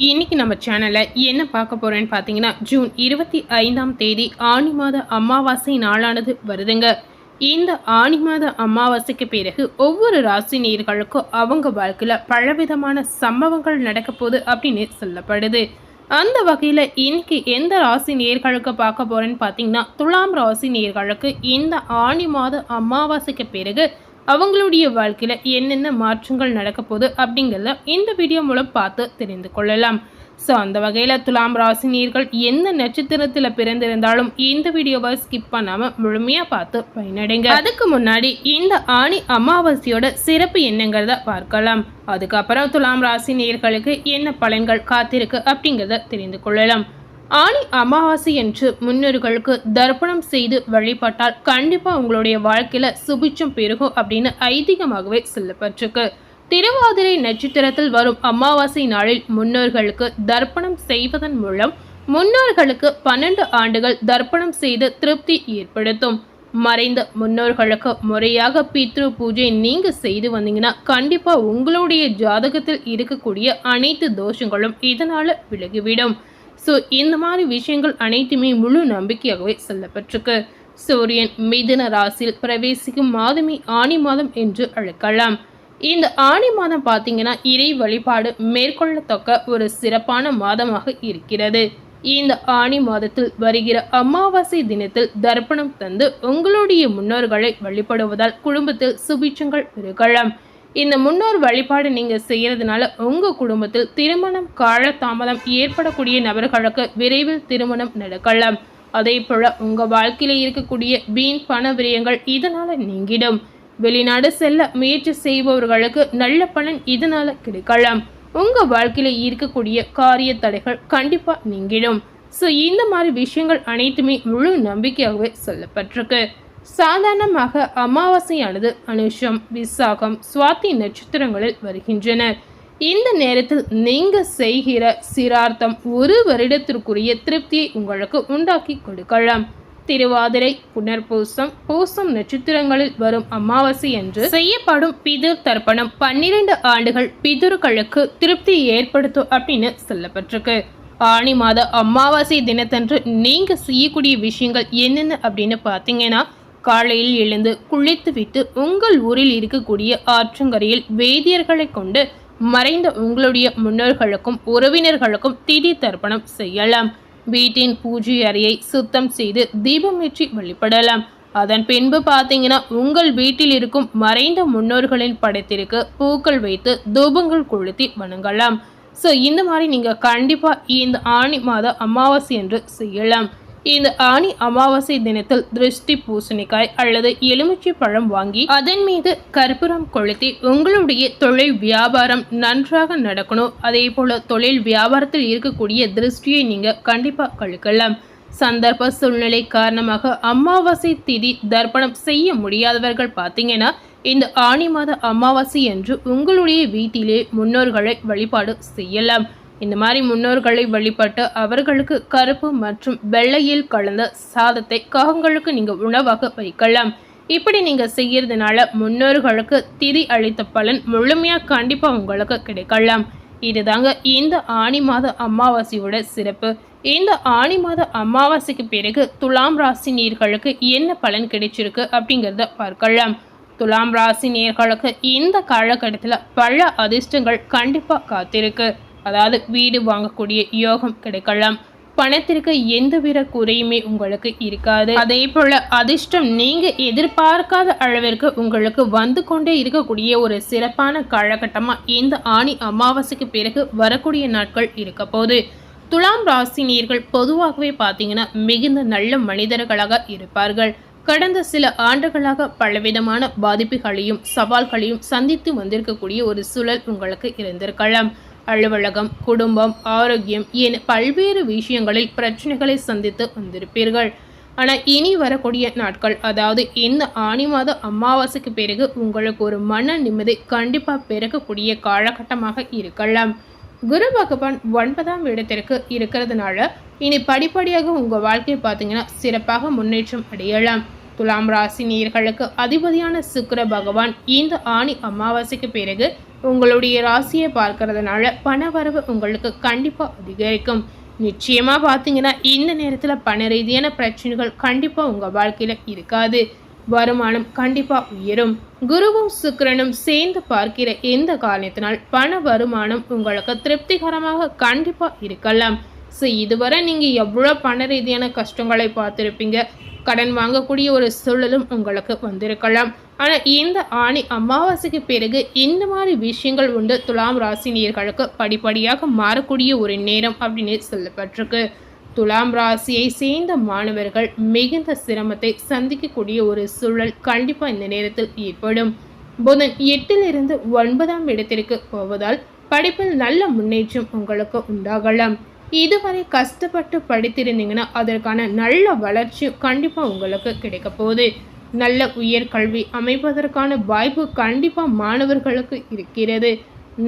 இன்னைக்கு நம்ம சேனல்ல என்ன பார்க்க போறேன்னு பார்த்தீங்கன்னா, ஜூன் 25ஆம் தேதி ஆனி மாத அமாவாசை நாளானது வருதுங்க. இந்த ஆனி மாத அமாவாசைக்கு பிறகு ஒவ்வொரு ராசி நேயர்களுக்கும் அவங்க வாழ்க்கையில பலவிதமான சம்பவங்கள் நடக்க போகுது அப்படின்னு சொல்லப்படுது. அந்த வகையில இன்னைக்கு எந்த ராசி நேயர்களுக்கு பார்க்க போறேன்னு பார்த்தீங்கன்னா, துலாம் ராசி நேயர்களுக்கு இந்த ஆனி மாத அமாவாசைக்கு பிறகு அவங்களுடைய வாழ்க்கையில் என்னென்ன மாற்றங்கள் நடக்க போகுது அப்படிங்கிறத இந்த வீடியோ மூலம் பார்த்து தெரிந்து கொள்ளலாம். ஸோ அந்த வகையில் துலாம் ராசினியர்கள் எந்த நட்சத்திரத்தில் பிறந்திருந்தாலும் இந்த வீடியோவை ஸ்கிப் பண்ணாமல் முழுமையாக பார்த்து பயனடைங்க. அதுக்கு முன்னாடி இந்த ஆனி அமாவாசையோட சிறப்பு என்னங்கிறத பார்க்கலாம். அதுக்கப்புறம் துலாம் ராசினியர்களுக்கு என்ன பலன்கள் காத்திருக்கு அப்படிங்கிறத தெரிந்து கொள்ளலாம். ஆனி அமாவாசை என்று முன்னோர்களுக்கு தர்ப்பணம் செய்து வழிபட்டால் கண்டிப்பாக உங்களுடைய வாழ்க்கையில் சுபிட்சம் பெருகும் அப்படின்னு ஐதீகமாகவே சொல்லப்பட்டிருக்கு. திருவாதிரை நட்சத்திரத்தில் வரும் அமாவாசை நாளில் முன்னோர்களுக்கு தர்ப்பணம் செய்வதன் மூலம் முன்னோர்களுக்கு 12 ஆண்டுகள் தர்ப்பணம் செய்து திருப்தி ஏற்படுத்தும். மறைந்த முன்னோர்களுக்கு முறையாக பித்ரு பூஜை நீங்க செய்து வந்தீங்கன்னா கண்டிப்பா உங்களுடைய ஜாதகத்தில் இருக்கக்கூடிய அனைத்து தோஷங்களும் இதனால விலகிவிடும். ஸோ இந்த மாதிரி விஷயங்கள் அனைத்துமே முழு நம்பிக்கையாகவே சொல்லப்பட்டிருக்கு. சூரியன் மிதுன ராசியில் பிரவேசிக்கும் மாதமே ஆனி மாதம் என்று அழைக்கலாம். இந்த ஆனி மாதம் பார்த்தீங்கன்னா இறை வழிபாடு மேற்கொள்ளத்தக்க ஒரு சிறப்பான மாதமாக இருக்கிறது. இந்த ஆனி மாதத்தில் வருகிற அமாவாசை தினத்தில் தர்ப்பணம் தந்து உங்களுடைய முன்னோர்களை வழிபடுவதால் குடும்பத்தில் சுபிட்சங்கள் பெருகலாம். இந்த முன்னோர் வழிபாடு நீங்க செய்யறதுனால உங்க குடும்பத்தில் திருமணம் காலதாமதம் ஏற்படக்கூடிய நபர்களுக்கு விரைவில் திருமணம் நடக்கலாம். அதே போல உங்க வாழ்க்கையில இருக்கக்கூடிய வீண் பண விரயங்கள் இதனால நீங்கிடும். வெளிநாடு செல்ல முயற்சி செய்பவர்களுக்கு நல்ல பலன் இதனால கிடைக்கலாம். உங்க வாழ்க்கையில இருக்கக்கூடிய காரிய தடைகள் கண்டிப்பா நீங்கிடும். ஸோ இந்த மாதிரி விஷயங்கள் அனைத்துமே முழு நம்பிக்கையாகவே சொல்லப்பட்டிருக்கு. சாதாரணமாக அமாவாசையானது அனுஷம், விசாகம், சுவாதி நட்சத்திரங்களில் வருகின்றன. இந்த நேரத்தில் நீங்க செய்கிற சிரார்த்தம் ஒரு வருடத்திற்குரிய திருப்தியை உங்களுக்கு உண்டாக்கி கொடுக்கலாம். திருவாதிரை, புனர்பூசம், பூசம் நட்சத்திரங்களில் வரும் அமாவாசை என்று செய்யப்படும் பிதுர் தர்ப்பணம் 12 ஆண்டுகள் பிதுர்களுக்கு திருப்தி ஏற்படுத்தும் அப்படின்னு சொல்லப்பட்டிருக்கு. ஆனி மாத அமாவாசை தினத்தன்று நீங்க செய்யக்கூடிய விஷயங்கள் என்னென்ன அப்படின்னு பார்த்தீங்கன்னா, காலையில் எழுந்து குளித்து விட்டு உங்கள் ஊரில் இருக்கக்கூடிய ஆற்றங்கரையில் வேதியர்களை கொண்டு மறைந்த உங்களுடைய முன்னோர்களுக்கும் உறவினர்களுக்கும் திதி தர்ப்பணம் செய்யலாம். வீட்டின் பூஜை அறையை சுத்தம் செய்து தீபமேற்றி வழிபடலாம். அதன் பின்பு பார்த்தீங்கன்னா உங்கள் வீட்டில் இருக்கும் மறைந்த முன்னோர்களின் படத்திற்கு பூக்கள் வைத்து தூபங்கள் கொளுத்தி வணங்கலாம். ஸோ இந்த மாதிரி நீங்கள் கண்டிப்பாக இந்த ஆனி மாத அமாவாசை என்று செய்யலாம். இந்த ஆனி அமாவாசை தினத்தில் திருஷ்டி பூசணிக்காய் அல்லது எலுமிச்சை பழம் வாங்கி அதன் மீது கற்பூரம் கொளுத்தி உங்களுடைய தொழில் வியாபாரம் நன்றாக நடக்கணும். அதே போல தொழில் வியாபாரத்தில் இருக்கக்கூடிய திருஷ்டியை நீங்க கண்டிப்பா கழிக்கலாம். சந்தர்ப்ப சூழ்நிலை காரணமாக அமாவாசை திதி தர்ப்பணம் செய்ய முடியாதவர்கள் பார்த்தீங்கன்னா இந்த ஆனி மாத அமாவாசை என்று உங்களுடைய வீட்டிலே முன்னோர்களை வழிபாடு செய்யலாம். இந்த மாதிரி முன்னோர்களை வழிபட்டு அவர்களுக்கு கருப்பு மற்றும் வெள்ளையில் கலந்த சாதத்தை காகங்களுக்கு நீங்க உணவாக வைக்கலாம். இப்படி நீங்க செய்யறதுனால முன்னோர்களுக்கு திதி அளித்த பலன் முழுமையா கண்டிப்பா உங்களுக்கு கிடைக்கலாம். இதுதாங்க இந்த ஆனி மாத அமாவாசையோட சிறப்பு. இந்த ஆனி மாத அமாவாசைக்கு பிறகு துலாம் ராசி நேயர்களுக்கு என்ன பலன் கிடைச்சிருக்கு அப்படிங்கிறத பார்க்கலாம். துலாம் ராசி நேயர்களுக்கு இந்த காலகட்டத்தில் பல அதிர்ஷ்டங்கள் கண்டிப்பா காத்திருக்கு. அதாவது வீடு வாங்கக்கூடிய யோகம் கிடைக்கலாம். பணத்திற்கு எந்தவித குறையுமே உங்களுக்கு இருக்காது. அதே போல அதிர்ஷ்டம் நீங்க எதிர்பார்க்காத அளவிற்கு உங்களுக்கு வந்து கொண்டே இருக்கக்கூடிய ஒரு சிறப்பான காலகட்டமா இந்த ஆனி அமாவாசைக்கு பிறகு வரக்கூடிய நாட்கள் இருக்க போது. துலாம் ராசினியர்கள் பொதுவாகவே பார்த்தீங்கன்னா மிகுந்த நல்ல மனிதர்களாக இருப்பார்கள். கடந்த சில ஆண்டுகளாக பலவிதமான பாதிப்புகளையும் சவால்களையும் சந்தித்து வந்திருக்கக்கூடிய ஒரு சூழல் உங்களுக்கு இருந்திருக்கலாம். அலுவலகம், குடும்பம், ஆரோக்கியம் என பல்வேறு விஷயங்களில் பிரச்சனைகளை சந்தித்து வந்திருப்பீர்கள். ஆனால் இனி வரக்கூடிய நாட்கள், அதாவது இந்த ஆனி மாத அமாவாசைக்கு பிறகு உங்களுக்கு ஒரு மன நிம்மதி கண்டிப்பாக பிறக்கக்கூடிய காலகட்டமாக இருக்கலாம். குரு பகவான் 9ஆம் இடத்திற்கு இருக்கிறதுனால இனி படிப்படியாக உங்கள் வாழ்க்கையை பார்த்தீங்கன்னா சிறப்பாக முன்னேற்றம் அடையலாம். துலாம் ராசி நேயர்களுக்கு அதிபதியான சுக்கிர பகவான் இந்த ஆனி அமாவாசைக்கு பிறகு உங்களுடைய ராசியை பார்க்கறதுனால பணவரவு உங்களுக்கு கண்டிப்பா அதிகரிக்கும். நிச்சயமா பார்த்தீங்கன்னா இந்த நேரத்தில் பண ரீதியான பிரச்சனைகள் கண்டிப்பா உங்க வாழ்க்கையில இருக்காது. வருமானம் கண்டிப்பா உயரும். குருவும் சுக்கிரனும் சேர்ந்து பார்க்கிற இந்த காரணத்தினால் பண வருமானம் உங்களுக்கு திருப்திகரமாக கண்டிப்பா இருக்கலாம். ஸோ இதுவரை நீங்க எவ்வளோ பண ரீதியான கஷ்டங்களை பார்த்துருப்பீங்க. கடன் வாங்கக்கூடிய ஒரு சூழலும் உங்களுக்கு வந்திருக்கலாம். ஆனால் இந்த ஆணி அமாவாசைக்கு பிறகு இந்த மாதிரி விஷயங்கள் உண்டு துலாம் ராசினியர்களுக்கு படிப்படியாக மாறக்கூடிய ஒரு நேரம் அப்படின்னு சொல்லப்பட்டிருக்கு. துலாம் ராசியை சேர்ந்த மாணவர்கள் மிகுந்த சிரமத்தை சந்திக்கக்கூடிய ஒரு சூழல் கண்டிப்பாக இந்த நேரத்தில் ஏற்படும். புதன் 8லிருந்து 9ஆம் இடத்திற்கு போவதால் படிப்பில் நல்ல முன்னேற்றம் உங்களுக்கு உண்டாகலாம். இதுவரை கஷ்டப்பட்டு படித்திருந்தீங்கன்னா அதற்கான நல்ல வளர்ச்சி கண்டிப்பாக உங்களுக்கு கிடைக்க போகுது. நல்ல உயர்கல்வி அமைப்பதற்கான வாய்ப்பு கண்டிப்பாக மாணவர்களுக்கு இருக்கிறது.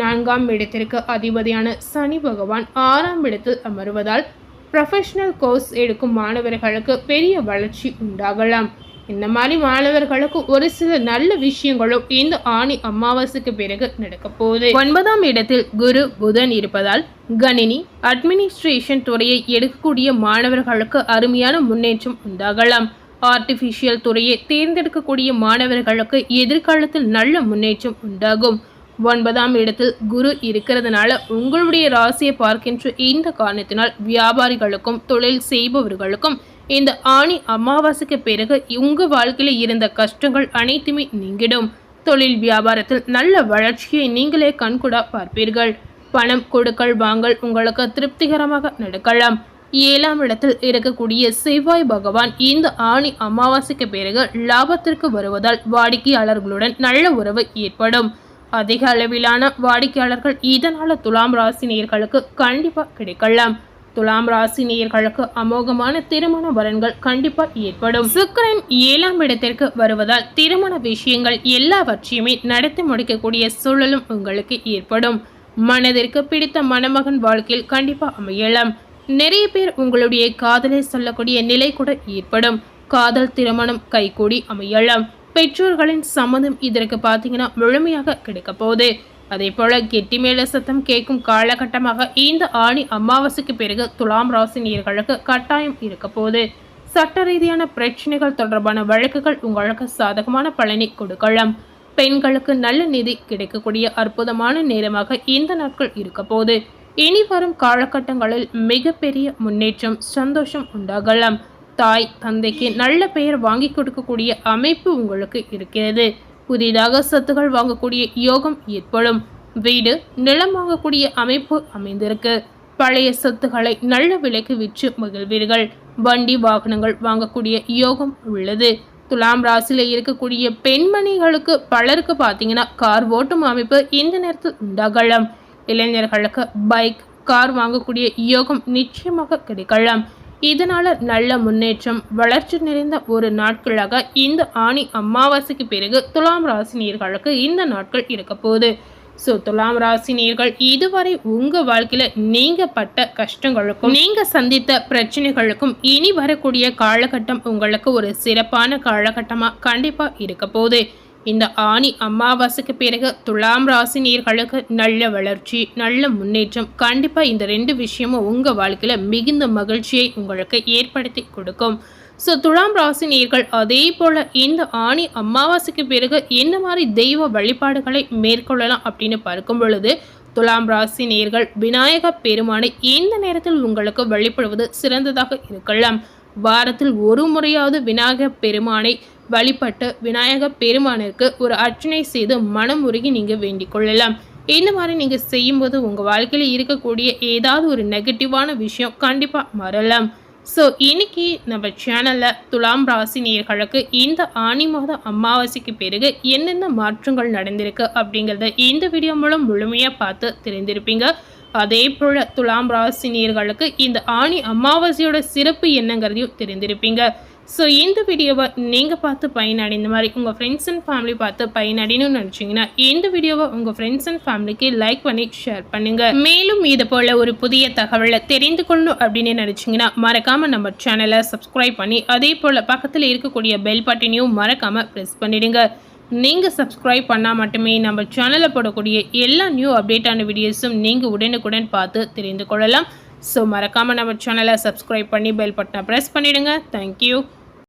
4ஆம் இடத்திற்கு அதிபதியான சனி பகவான் 6ஆம் இடத்தில் அமர்வதால் ப்ரொஃபஷனல் கோர்ஸ் எடுக்கும் மாணவர்களுக்கு பெரிய வளர்ச்சி உண்டாகலாம். இந்த மாதிரி மாணவர்களுக்கு ஒரு சில நல்ல விஷயங்களும் இந்த ஆணி அமாவாசைக்கு பிறகு நடக்க போகுது. 9ஆம் இடத்தில் குரு புதன் இருப்பதால் கணினி அட்மினிஸ்ட்ரேஷன் துறையை எடுக்கக்கூடிய மாணவர்களுக்கு அருமையான முன்னேற்றம் உண்டாகலாம். ஆர்டிஃபிஷியல் துறையை தேர்ந்தெடுக்கக்கூடிய மாணவர்களுக்கு எதிர்காலத்தில் நல்ல முன்னேற்றம் உண்டாகும். 9ஆம் இடத்தில் குரு இருக்கிறதுனால உங்களுடைய ராசியை பார்க்கின்ற இந்த காரணத்தினால் வியாபாரிகளுக்கும் தொழில் செய்பவர்களுக்கும் இந்த ஆணி அமாவாசைக்கு பிறகு உங்க வாழ்க்கையில இருந்த கஷ்டங்கள் அனைத்துமே நீங்கிடும். தொழில் வியாபாரத்தில் நல்ல வளர்ச்சியை நீங்களே கண்கூடா பார்ப்பீர்கள். பணம் கொடுக்கல் வாங்கல் உங்களுக்கு திருப்திகரமாக நடக்கலாம். 7ஆம் இடத்தில் இருக்கக்கூடிய செவ்வாய் பகவான் இந்த ஆணி அமாவாசைக்கு பிறகு லாபத்திற்கு வருவதால் வாடிக்கையாளர்களுடன் நல்ல உறவு ஏற்படும். அதிக அளவிலான வாடிக்கையாளர்கள் இதனால துலாம் ராசி நேயர்களுக்கு கண்டிப்பா கிடைக்கலாம். துலாம் ராசி நேயர்களுக்கு அமோகமான திருமண வரன்கள் கண்டிப்பா ஏற்படும். சுக்கிரன் 7ஆம் இடத்திற்கு வருவதால் திருமண விஷயங்கள் எல்லாவற்றையுமே நடத்தி முடிக்கக்கூடிய சூழலும் உங்களுக்கு ஏற்படும். மனதிற்கு பிடித்த மணமகன் வாழ்க்கையில் கண்டிப்பா அமையலாம். நிறைய பேர் உங்களுடைய காதலை சொல்லக்கூடிய நிலை கூட ஏற்படும். காதல் திருமணம் கைகூடி அமையலாம். பெற்றோர்களின் சம்மதம் இதற்கு பார்த்தீங்கன்னா முழுமையாக கிடைக்க போகுது. அதே போல கெட்டி மேல சத்தம் கேட்கும் காலகட்டமாக இந்த ஆணி அமாவாசைக்கு பிறகு துலாம் ராசி நேயர்களுக்கு கட்டாயம் இருக்க போகுது. சட்ட ரீதியான பிரச்சனைகள் தொடர்பான வழக்குகள் உங்களுக்கு சாதகமான பலனை கொடுக்கலாம். பெண்களுக்கு நல்ல நிதி கிடைக்கக்கூடிய அற்புதமான நேரமாக இந்த நாட்கள் இருக்க போகுது. இனி வரும் காலகட்டங்களில் மிகப்பெரிய முன்னேற்றம் சந்தோஷம் உண்டாகலாம். தாய் தந்தைக்கு நல்ல பெயர் வாங்கி கொடுக்கக்கூடிய அமைப்பு உங்களுக்கு இருக்கிறது. புதிதாக சொத்துகள் வாங்கக்கூடிய யோகம் ஏற்படும். வீடு நிலம் வாங்கக்கூடிய அமைப்பு அமைந்திருக்கு. பழைய சொத்துக்களை நல்ல விலைக்கு விற்று மகிழ்வீர்கள். வண்டி வாகனங்கள் வாங்கக்கூடிய யோகம் உள்ளது. துலாம் ராசியில இருக்கக்கூடிய பெண்மணிகளுக்கு பலருக்கு பார்த்தீங்கன்னா கார் ஓட்டும் அமைப்பு இந்த நேரத்தில் உண்டாகலாம். இளைஞர்களுக்கு பைக் கார் வாங்கக்கூடிய யோகம் நிச்சயமாக கிடைக்கலாம். இதனால நல்ல முன்னேற்றம் வளர்ச்சி நிறைந்த ஒரு நாட்களாக இந்த ஆணி அமாவாசைக்கு பிறகு துலாம் ராசி நேயர்களுக்கு இந்த நாட்கள் இருக்க போகுது. ஸோ துலாம் ராசி நேயர்கள் இதுவரை உங்க வாழ்க்கையில நீங்க பட்ட கஷ்டங்களுக்கும் நீங்க சந்தித்த பிரச்சனைகளுக்கும் இனி வரக்கூடிய காலகட்டம் உங்களுக்கு ஒரு சிறப்பான காலகட்டமா கண்டிப்பா இருக்க போகுது. இந்த ஆணி அமாவாசைக்கு பிறகு துலாம் ராசி நேயர்களுக்கு நல்ல வளர்ச்சி நல்ல முன்னேற்றம் கண்டிப்பாக இந்த 2 விஷயமும் உங்கள் வாழ்க்கையில் மிகுந்த மகிழ்ச்சியை உங்களுக்கு ஏற்படுத்தி கொடுக்கும். ஸோ துலாம் ராசி நேயர்கள் அதே போல் இந்த ஆணி அமாவாசைக்கு பிறகு என்ன மாதிரி தெய்வ வழிபாடுகளை மேற்கொள்ளலாம் அப்படின்னு பார்க்கும் பொழுது துலாம் ராசி நேயர்கள் விநாயக பெருமானை இந்த நேரத்தில் உங்களுக்கு வழிபடுவது சிறந்ததாக இருக்கலாம். வாரத்தில் ஒரு முறையாவது விநாயக பெருமானை வழிபட்டு விநாயக பெருமானிற்கு ஒரு அர்ச்சனை செய்து மனம் உருகி நீங்கள் வேண்டிக் கொள்ளலாம். இந்த மாதிரி நீங்கள் செய்யும்போது உங்கள் வாழ்க்கையில் இருக்கக்கூடிய ஏதாவது ஒரு நெகட்டிவான விஷயம் கண்டிப்பாக மாறலாம். ஸோ இன்னைக்கு நம்ம சேனலில் துலாம் ராசி நேயர்களுக்கு இந்த ஆணி மாத அமாவாசைக்கு பிறகு என்னென்ன மாற்றங்கள் நடந்திருக்கு அப்படிங்கிறத இந்த வீடியோ மூலம் முழுமையாக பார்த்து தெரிந்திருப்பீங்க. அதே போல் துலாம் ராசி நேயர்களுக்கு இந்த ஆணி அமாவாசையோட சிறப்பு என்னங்கிறதையும் தெரிந்திருப்பீங்க. ஸோ இந்த வீடியோவை நீங்கள் பார்த்து பயனடைந்த மாதிரி உங்கள் ஃப்ரெண்ட்ஸ் அண்ட் ஃபேமிலி பார்த்து பயனடையணும்னு நினச்சிங்கன்னா இந்த வீடியோவை உங்கள் ஃப்ரெண்ட்ஸ் அண்ட் ஃபேமிலிக்கு லைக் பண்ணி ஷேர் பண்ணுங்கள். மேலும் இது போல் ஒரு புதிய தகவலை தெரிந்து கொள்ளணும் அப்படின்னு நினச்சிங்கன்னா மறக்காமல் நம்ம சேனலை சப்ஸ்கிரைப் பண்ணி அதே போல் பக்கத்தில் இருக்கக்கூடிய பெல் பட்டனையும் மறக்காமல் ப்ரெஸ் பண்ணிடுங்க. நீங்கள் சப்ஸ்கிரைப் பண்ணால் மட்டுமே நம்ம சேனலில் போடக்கூடிய எல்லா நியூ அப்டேட்டான வீடியோஸும் நீங்கள் உடனுக்குடன் பார்த்து தெரிந்து கொள்ளலாம். ஸோ மறக்காமல் நம்ம சேனலை சப்ஸ்கிரைப் பண்ணி பெல் பட்டனை ப்ரெஸ் பண்ணிவிடுங்க. தேங்க்யூ.